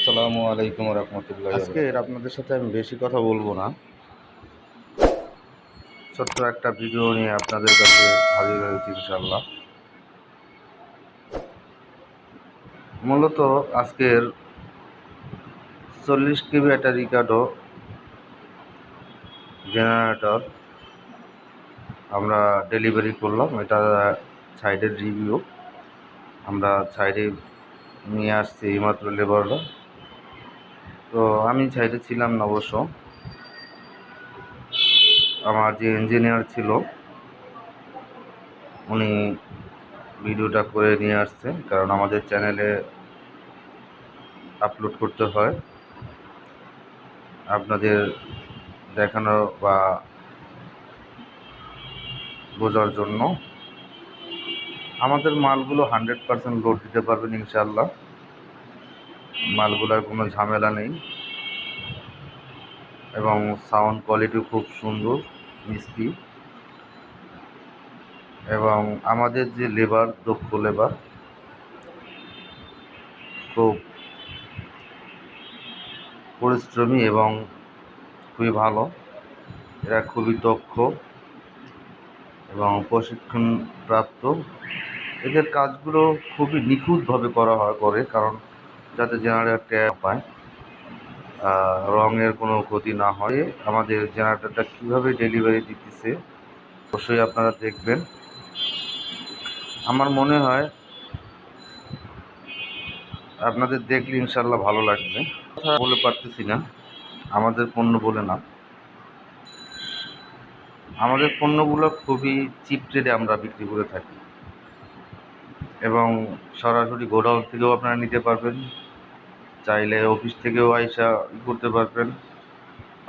আসসালামু আলাইকুম রহমতুল্লাহ। আজকে আপনাদের সাথে আমি বেশি কথা বলবো না, ছোট্ট একটা ভিডিও নিয়ে আপনাদের কাছে হাজির হয়েছি ইনশাল্লাহ। মূলত আজকের 40 কেবি একটা রিকার্ডো জেনারেটর আমরা ডেলিভারি করলাম। এটা সাইডের রিভিউ, আমরা সাইডে নিয়ে আসছি এইমাত্র লেবাররা। তো আমি সাইডে ছিলাম না, অবশ্য আমার যে ইঞ্জিনিয়ার ছিল উনি ভিডিওটা করে নিয়ে আসছে, কারণ আমাদের চ্যানেলে আপলোড করতে হয় আপনাদের দেখানো বা বোঝার জন্য। আমাদের মালগুলো 100% লোড দিতে পারবেন ইনশাল্লাহ, মালগুলোর কোনো ঝামেলা নেই এবং সাউন্ড কোয়ালিটিও খুব সুন্দর মিষ্টি। এবং আমাদের যে লেবার, দক্ষ লেবার, খুব পরিশ্রমী এবং খুবই ভালো, এরা খুবই দক্ষ এবং প্রশিক্ষণপ্রাপ্ত। এদের কাজগুলো খুবই নিখুঁতভাবে করা করে, কারণ যাতে জেনারেটর পায়, রঙের কোনো ক্ষতি না হয়। আমাদের জেনারেটরটা কীভাবে ডেলিভারি দিতেছে অবশ্যই আপনারা দেখবেন। আমার মনে হয় আপনাদের দেখলে ইনশাল্লাহ ভালো লাগবে। কথা বলে পারতেছি না, আমাদের পণ্য বলে না, আমাদের পণ্যগুলো খুবই চিপ রেটে আমরা বিক্রি করে থাকি এবং সরাসরি গোডাউন থেকেও আপনারা নিতে পারবেন, চাইলে অফিস থেকেও আইসা করতে পারবেন।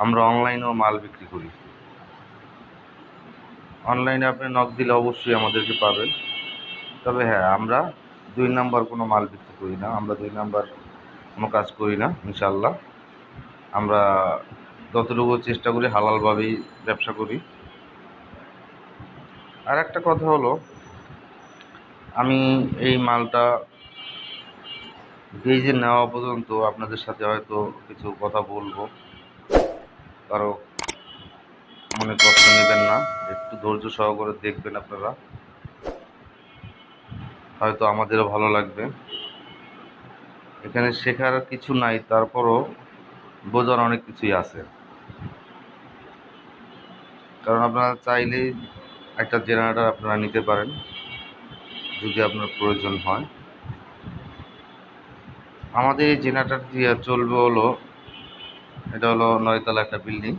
আমরা অনলাইনেও মাল বিক্রি করি, অনলাইনে আপনি নক দিলে অবশ্যই আমাদেরকে পাবেন। তবে হ্যাঁ, আমরা 2 নাম্বার কোনো মাল বিক্রি করি না, আমরা 2 নাম্বার কোনো কাজ করি না ইনশাল্লাহ। আমরা যতটুকু চেষ্টা করি হালালভাবেই ব্যবসা করি। আর একটা কথা হলো, আমি এই মালটা গেজে নেওয়া পর্যন্ত আপনাদের সাথে হয়তো কিছু কথা বলবো, কারো মনে কষ্ট নেবেন না, একটু ধৈর্য সহকারে দেখবেন আপনারা, হয়তো আমাদেরও ভালো লাগবে। এখানে শেখার কিছু নাই, তারপরও বোঝার অনেক কিছুই আছে। কারণ আপনারা চাইলেই একটা জেনারেটর আপনারা নিতে পারেন যদি আপনার প্রয়োজন হয়। আমাদের এই জেনারেটর দিয়ে চলবে হলো, এটা হলো 9 তলা একটা বিল্ডিং।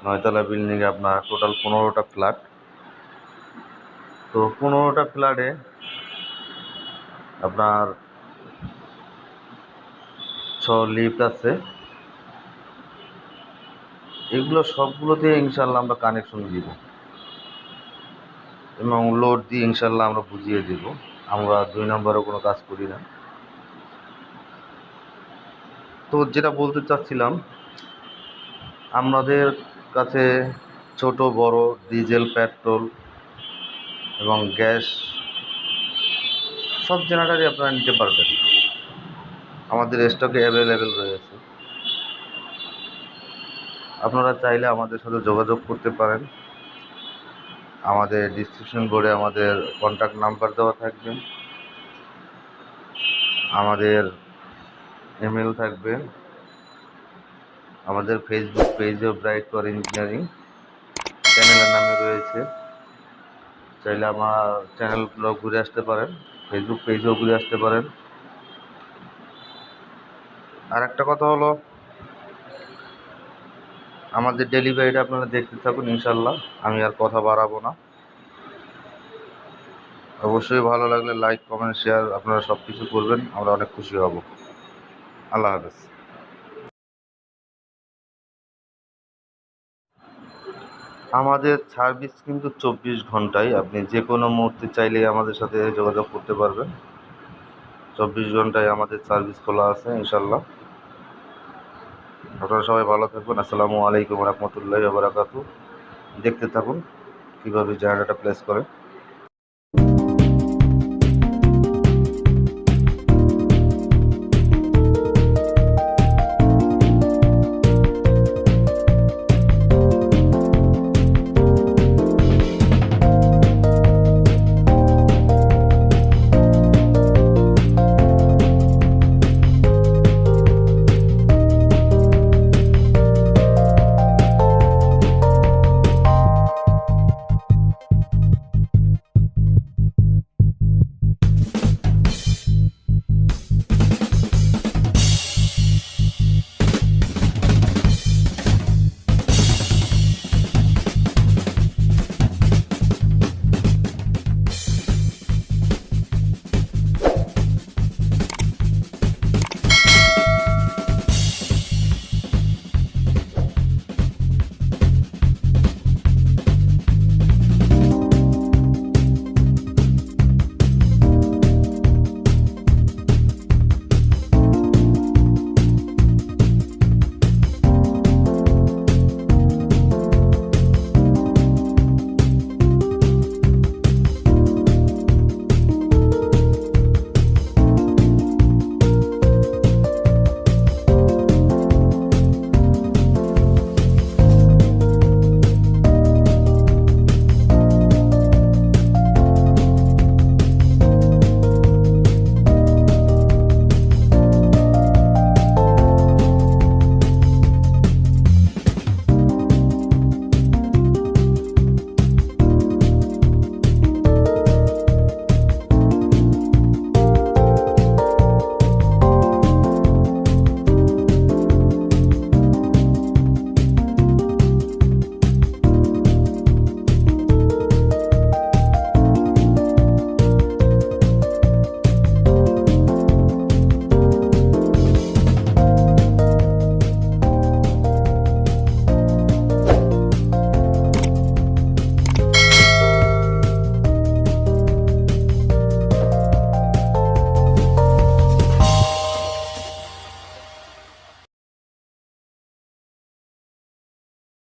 9 তলা বিল্ডিংয়ে আপনার টোটাল 15টা ফ্ল্যাট। তো 15টা ফ্ল্যাটে আপনার 6 লিফট আছে। এগুলো সবগুলোতে ইনশাল্লাহ আমরা কানেকশন দিব এবং লোড দিয়ে ইনশাল্লাহ আমরা বুঝিয়ে দেব। আমরা 2 নম্বরে কোনো কাজ করি না। তো যেটা বলতে চাচ্ছিলাম, আমাদের কাছে ছোট বড় ডিজেল, পেট্রোল এবং গ্যাস সব জেনারেটরই আপনারা নিতে পারবেন, আমাদের স্টকে অ্যাভেলেবেল রয়েছে। আপনারা চাইলে আমাদের সাথে যোগাযোগ করতে পারেন। আমাদের ডিসক্রিপশন বোর্ডে আমাদের কন্ট্যাক্ট নাম্বার দেওয়া থাকবে, আমাদের ইমেল থাকবে, আমাদের ফেসবুক পেজও ব্রাইটপাওয়ার ইঞ্জিনিয়ারিং চ্যানেলের নামে রয়েছে। চাইলে আমার চ্যানেলগুলো ঘুরে আসতে পারেন, ফেসবুক পেজেও ঘুরে আসতে পারেন। আর একটা কথা হলো, আমাদের ডেলিভারিটা আপনারা দেখতে থাকুন ইনশাল্লাহ, আমি আর কথা বাড়াবো না। অবশ্যই ভালো লাগলে লাইক, কমেন্ট, শেয়ার আপনারা সব কিছু করবেন, আমরা অনেক খুশি হব। আল্লাহ হাফেজ। আমাদের সার্ভিস কিন্তু 24 ঘন্টায়, আপনি যে কোনো মুহূর্তে চাইলেই আমাদের সাথে যোগাযোগ করতে পারবেন। 24 ঘন্টায় আমাদের সার্ভিস খোলা আছে ইনশাল্লাহ। আপনারা সবাই ভালো থাকবেন। আসসালামু আলাইকুম রহমতুল্লাহি ওয়া বারাকাতুহু। দেখতে থাকুন কীভাবে জেনারেটরটা প্লেস করে।